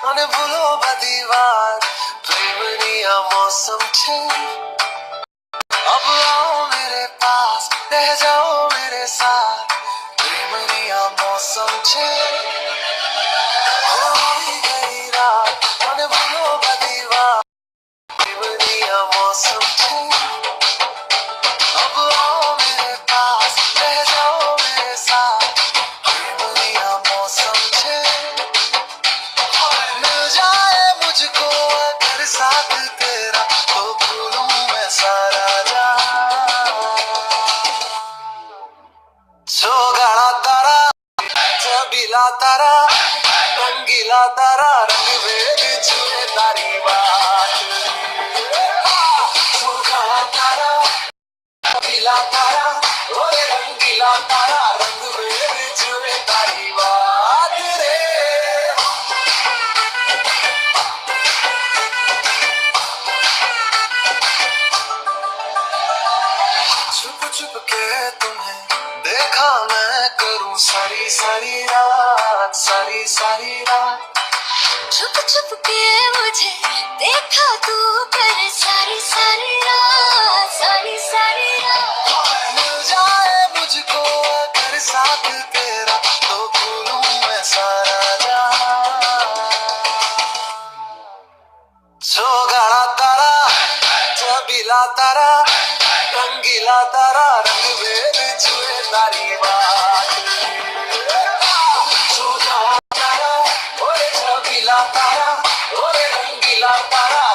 મને ભૂલો બધી વાર પ્રેમની આ મોસમ છે अब आओ मेरे पास रह जाओ मेरे साथ प्रेमनी आ मौसम छे होई गई रात મને ભૂલો બધી વાત प्रेमनी आ मौसम छे अब आओ मेरे पास रह जाओ मेरे साथ प्रेमनी आ मौसम छे मिल जाए मुझको अगर साथ तेरा तो भूलूं मैं सारा सोगाड़ा तारा छबीला तारा रंगीला तारा रंग भेद छुए तारी बात सोगाड़ा तारा छबीला तारा ओरे रंगीला तारा रंग भेद छुए तारी बात रे छुप छुप के तुम्हें देखा मैं करूं सारी सारी रात सारी सारी रात छुप छुप के मुझे देखा तू कर सारी सारी रात मिल जाए मुझको अगर साथ तेरा तो भूलूं मैं सारा जहां सोगाड़ा तारा छबीला तारा रंगीला तारा रंग भेद छुए तारी बात सोगाड़ा तारा ओरे छबीला तारा ओरे रंगीला तारा